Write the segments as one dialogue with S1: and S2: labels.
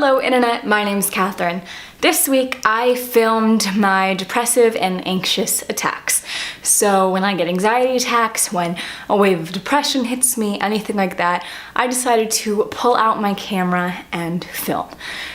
S1: Hello internet, my name's Catherine. This week I filmed my depressive and anxious attacks. So when I get anxiety attacks, when a wave of depression hits me, anything like that, I decided to pull out my camera and film.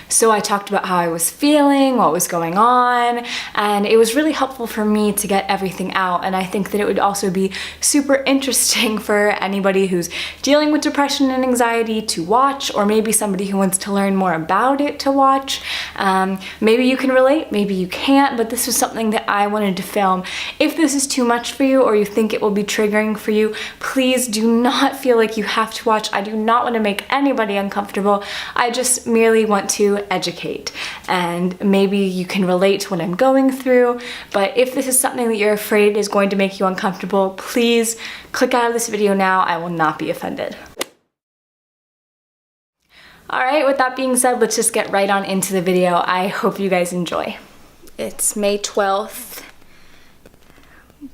S1: So I talked about how I was feeling, what was going on, and it was really helpful for me to get everything out. And I think that it would also be super interesting for anybody who's dealing with depression and anxiety to watch, or maybe somebody who wants to learn more about it to watch. Maybe you can relate, maybe you can't, but this was something that I wanted to film. If this is too much for you or you think it will be triggering for you, please do not feel like you have to watch. I do not want to make anybody uncomfortable. I just merely want to educate, and maybe you can relate to what I'm going through. But if this is something that you're afraid is going to make you uncomfortable, please click out of this video now. I will not be offended. Alright, with that being said, let's just get right on into the video. I hope you guys enjoy. It's May 12th,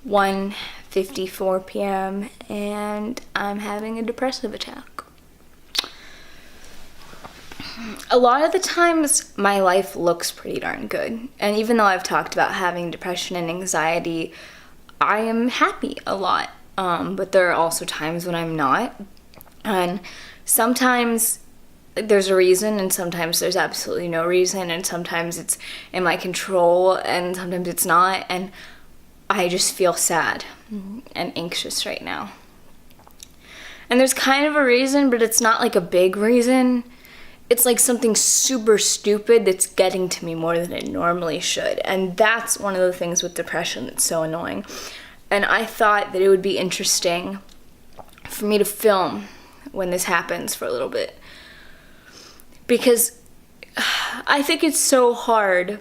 S1: 1:54 p.m. and I'm having a depressive attack. A lot of the times my life looks pretty darn good, and even though I've talked about having depression and anxiety, I am happy a lot, but there are also times when I'm not, and sometimes there's a reason and sometimes there's absolutely no reason, and sometimes it's in my control and sometimes it's not, and I just feel sad and anxious right now. And there's kind of a reason, but it's not like a big reason. It's like something super stupid that's getting to me more than it normally should, and that's one of the things with depression that's so annoying. And I thought that it would be interesting for me to film when this happens for a little bit, because I think it's so hard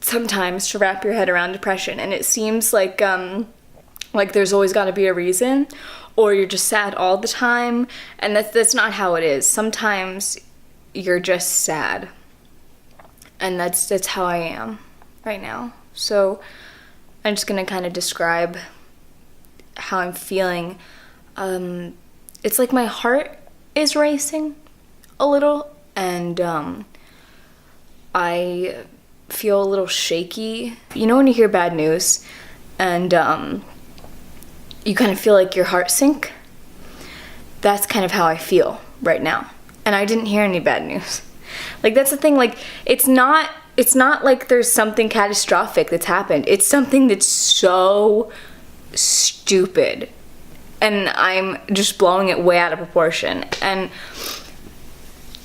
S1: sometimes to wrap your head around depression, and it seems like there's always got to be a reason, or you're just sad all the time, and that's not how it is. Sometimes you're just sad, and that's how I am right now. So I'm just gonna kind of describe how I'm feeling. It's like my heart is racing a little, and I feel a little shaky. You know when you hear bad news and you kind of feel like your heart sink? That's kind of how I feel right now. And I didn't hear any bad news. Like, that's the thing, like, it's not like there's something catastrophic that's happened. It's something that's so stupid, and I'm just blowing it way out of proportion. And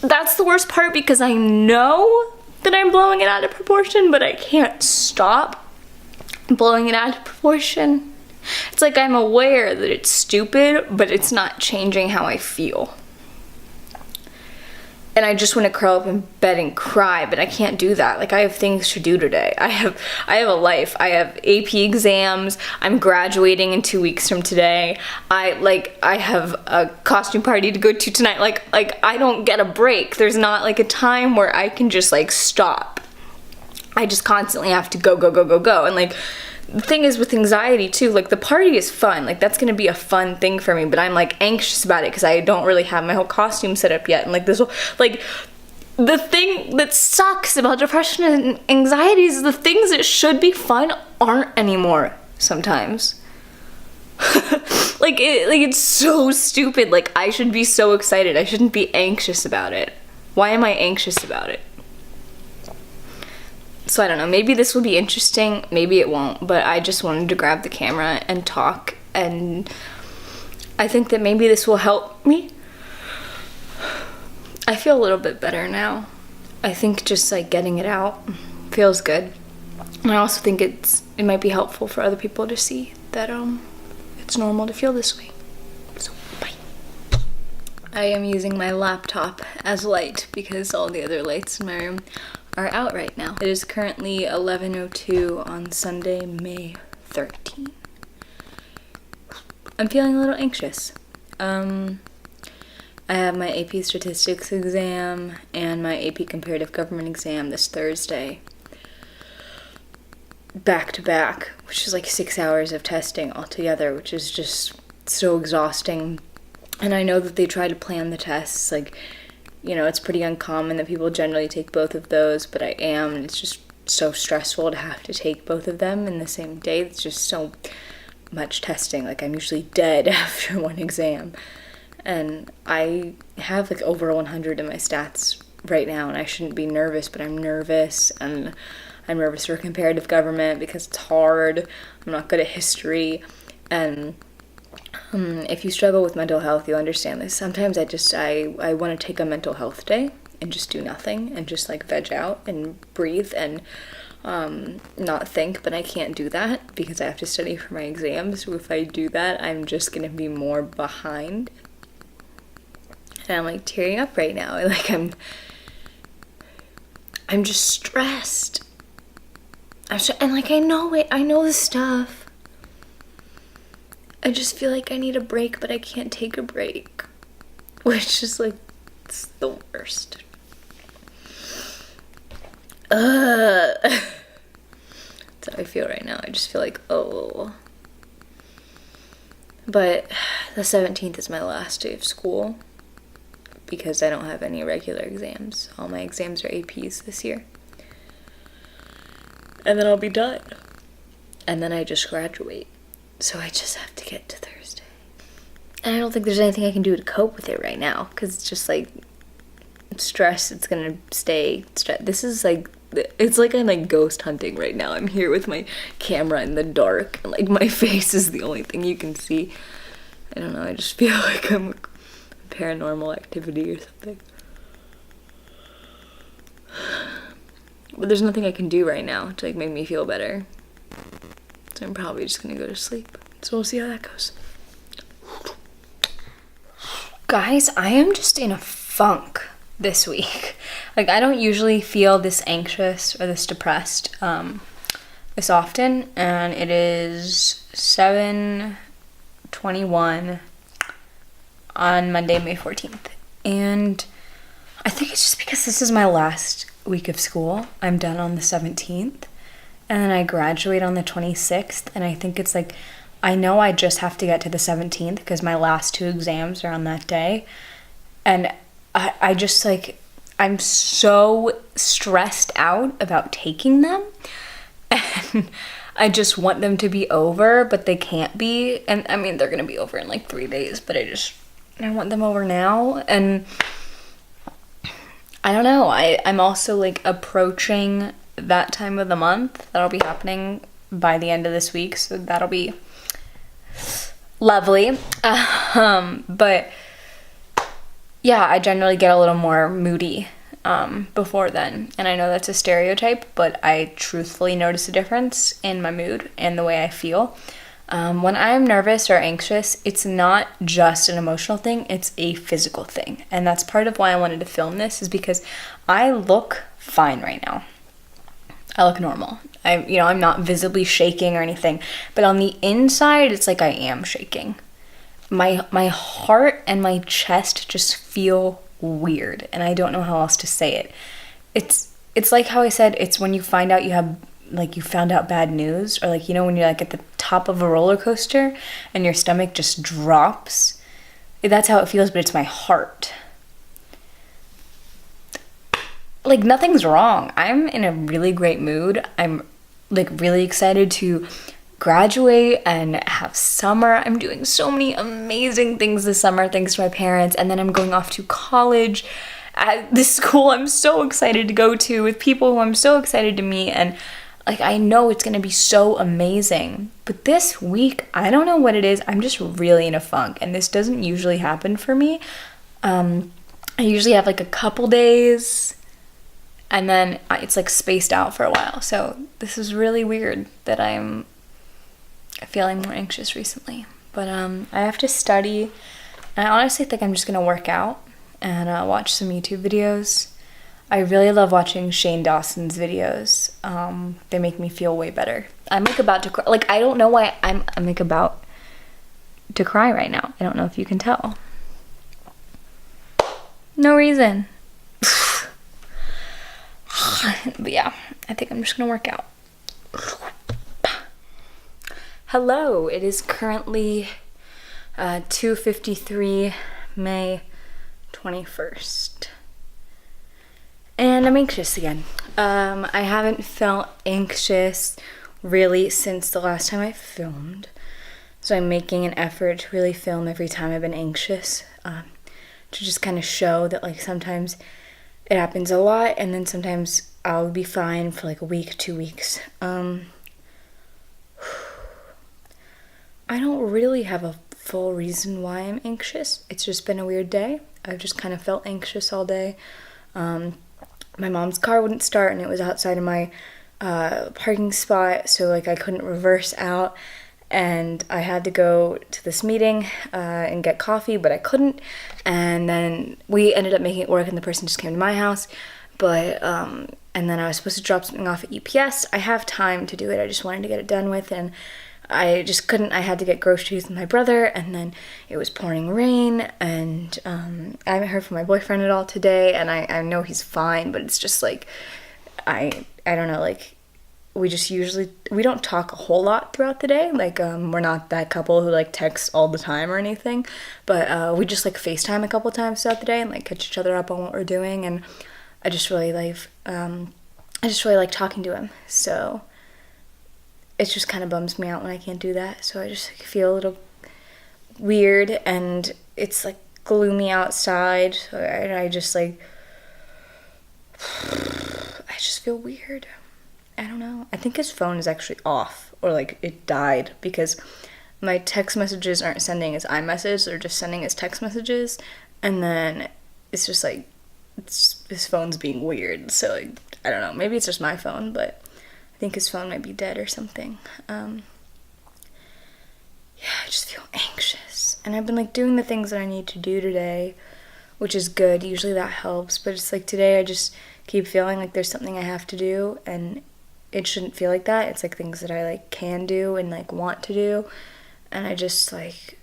S1: that's the worst part, because I know that I'm blowing it out of proportion, but I can't stop blowing it out of proportion. It's like I'm aware that it's stupid, but it's not changing how I feel. And I just want to curl up in bed and cry, but I can't do that. Like, I have things to do today. I have a life. I have AP exams. I'm graduating in 2 weeks from today. I have a costume party to go to tonight. Like I don't get a break. There's not like a time where I can just like stop. I just constantly have to go. And like, the thing is with anxiety too, like, the party is fun, like that's gonna be a fun thing for me, but I'm like anxious about it because I don't really have my whole costume set up yet, and like this whole, like, the thing that sucks about depression and anxiety is the things that should be fun aren't anymore sometimes. It's so stupid. Like, I should be so excited. I shouldn't be anxious about it. Why am I anxious about it? So I don't know, maybe this will be interesting, maybe it won't, but I just wanted to grab the camera and talk, and I think that maybe this will help me. I feel a little bit better now. I think just like getting it out feels good. And I also think it might be helpful for other people to see that it's normal to feel this way. So, bye. I am using my laptop as light because all the other lights in my room are out right now. It is currently 11:02 on Sunday, May 13th. I'm feeling a little anxious. I have my AP Statistics exam and my AP Comparative Government exam this Thursday, back to back, which is like 6 hours of testing altogether, which is just so exhausting. And I know that they try to plan the tests like it's pretty uncommon that people generally take both of those, but I am, and it's just so stressful to have to take both of them in the same day. It's just so much testing. Like, I'm usually dead after one exam, and I have like over 100 in my stats right now, and I shouldn't be nervous, but I'm nervous, and I'm nervous for comparative government because it's hard. I'm not good at history, and if you struggle with mental health, you'll understand this. Sometimes I want to take a mental health day and just do nothing and just like veg out and breathe and not think, but I can't do that because I have to study for my exams. So if I do that, I'm just gonna be more behind. And I'm like tearing up right now. Like I'm just stressed. And like I know the stuff. I just feel like I need a break, but I can't take a break, which is like, it's the worst. That's how I feel right now. I just feel like, oh. But the 17th is my last day of school because I don't have any regular exams. All my exams are APs this year. And then I'll be done. And then I just graduate. So I just have to get to Thursday. And I don't think there's anything I can do to cope with it right now. Because it's just like stress. It's going to stay. This is like, it's like I'm like ghost hunting right now. I'm here with my camera in the dark. And like my face is the only thing you can see. I don't know. I just feel like I'm a paranormal activity or something. But there's nothing I can do right now to like make me feel better. So I'm probably just gonna go to sleep. So we'll see how that goes. Guys, I am just in a funk this week. Like, I don't usually feel this anxious or this depressed this often. And it is 7:21 on Monday, May 14th. And I think it's just because this is my last week of school. I'm done on the 17th. And then I graduate on the 26th, and I think it's like, I know I just have to get to the 17th because my last 2 exams are on that day. And I just like, I'm so stressed out about taking them. And I just want them to be over, but they can't be. And I mean, they're going to be over in like 3 days, but I want them over now. And I don't know. I'm also like approaching that time of the month. That'll be happening by the end of this week, so that'll be lovely. But yeah, I generally get a little more moody before then, and I know that's a stereotype, but I truthfully notice a difference in my mood and the way I feel. When I'm nervous or anxious, it's not just an emotional thing, it's a physical thing. And that's part of why I wanted to film this, is because I look fine right now. I look normal. I'm not visibly shaking or anything, but on the inside, it's like I am shaking. My heart and my chest just feel weird, and I don't know how else to say it. It's like how I said, it's when you find out you found out bad news, or like, when you're like at the top of a roller coaster and your stomach just drops. That's how it feels, but it's my heart. Like, nothing's wrong. I'm in a really great mood. I'm like really excited to graduate and have summer. I'm doing so many amazing things this summer thanks to my parents, and then I'm going off to college at this school I'm so excited to go to with people who I'm so excited to meet, and like, I know it's gonna be so amazing. But this week, I don't know what it is. I'm just really in a funk, and this doesn't usually happen for me. I usually have like a couple days, and then it's like spaced out for a while. So this is really weird that I'm feeling more anxious recently. But I have to study, and I honestly think I'm just gonna work out and watch some YouTube videos. I really love watching Shane Dawson's videos. They make me feel way better. I'm like about to cry. Like, I don't know why I'm like about to cry right now. I don't know if you can tell. No reason. But yeah, I think I'm just gonna work out. Hello, it is currently 2:53, May 21st. And I'm anxious again. I haven't felt anxious really since the last time I filmed. So I'm making an effort to really film every time I've been anxious, to just kind of show that like sometimes it happens a lot and then sometimes I'll be fine for like a week, 2 weeks. I don't really have a full reason why I'm anxious. It's just been a weird day. I've just kind of felt anxious all day. My mom's car wouldn't start and it was outside of my parking spot, so like I couldn't reverse out, and I had to go to this meeting and get coffee, but I couldn't, and then we ended up making it work and the person just came to my house, but and then I was supposed to drop something off at UPS. I have time to do it, I just wanted to get it done with, and I just couldn't. I had to get groceries with my brother, and then it was pouring rain, and I haven't heard from my boyfriend at all today, and I know he's fine, but it's just like, I don't know, like, we don't talk a whole lot throughout the day, like, we're not that couple who, like, text all the time or anything, but we just, like, FaceTime a couple times throughout the day, and, like, catch each other up on what we're doing, and I just really like talking to him, so it just kind of bums me out when I can't do that, so I just like, feel a little weird, and it's like gloomy outside, so I just like, I just feel weird. I don't know. I think his phone is actually off, or like it died, because my text messages aren't sending as iMessage, they're just sending as text messages, and then it's just like, his phone's being weird, so like, I don't know, maybe it's just my phone, but I think his phone might be dead or something. Yeah, I just feel anxious. And I've been like doing the things that I need to do today, which is good. Usually that helps. But it's like today I just keep feeling like there's something I have to do, and it shouldn't feel like that. It's like things that I like can do and like want to do. And I just like,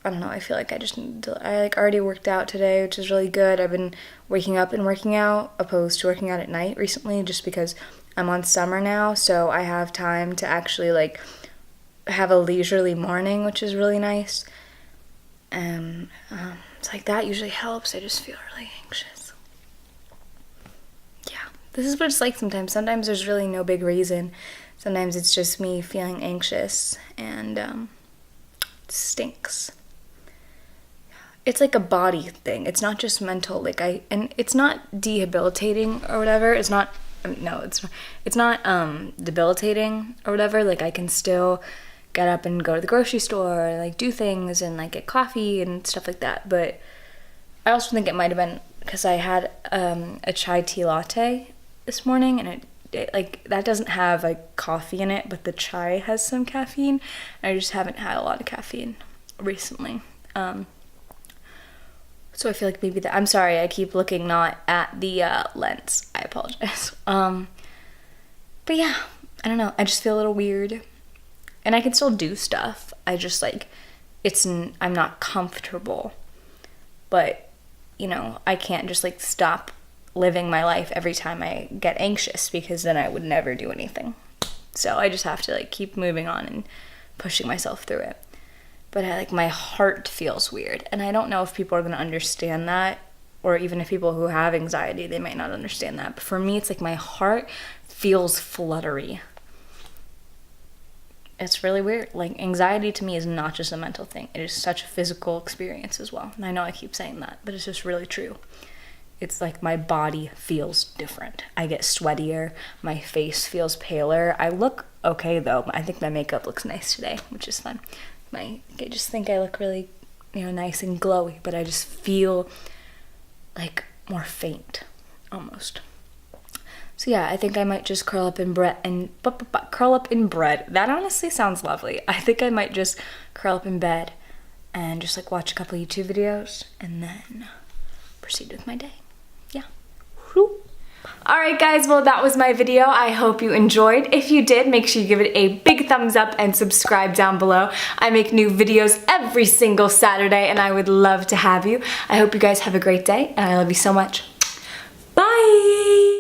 S1: I don't know, I feel like I like already worked out today, which is really good. I've been waking up and working out opposed to working out at night recently, just because I'm on summer now, so I have time to actually like have a leisurely morning, which is really nice. And it's like that usually helps. I just feel really anxious. Yeah, this is what it's like sometimes. Sometimes there's really no big reason. Sometimes it's just me feeling anxious, and it stinks. It's like a body thing. It's not just mental. Like and it's not debilitating or whatever. It's not debilitating or whatever. Like I can still get up and go to the grocery store and like do things and like get coffee and stuff like that. But I also think it might have been because I had a chai tea latte this morning, and it like that doesn't have like coffee in it, but the chai has some caffeine. I just haven't had a lot of caffeine recently. So I feel like maybe I'm sorry, I keep looking not at the lens. I apologize. But yeah, I don't know. I just feel a little weird. And I can still do stuff. I just like, I'm not comfortable. But, you know, I can't just like stop living my life every time I get anxious, because then I would never do anything. So I just have to like keep moving on and pushing myself through it. But my heart feels weird, and I don't know if people are going to understand that, or even if people who have anxiety, they might not understand that. But for me, it's like my heart feels fluttery. It's really weird. Like, anxiety to me is not just a mental thing. It is such a physical experience as well. And I know I keep saying that, but it's just really true. It's like my body feels different. I get sweatier. My face feels paler. I look okay, though. I think my makeup looks nice today, which is fun. I just think I look really, nice and glowy, but I just feel like more faint, almost. So yeah, I think I might just curl up in bread. That honestly sounds lovely. I think I might just curl up in bed and just like watch a couple YouTube videos and then proceed with my day. Yeah. Whew. Alright guys, well that was my video. I hope you enjoyed. If you did, make sure you give it a big thumbs up and subscribe down below. I make new videos every single Saturday and I would love to have you. I hope you guys have a great day and I love you so much. Bye!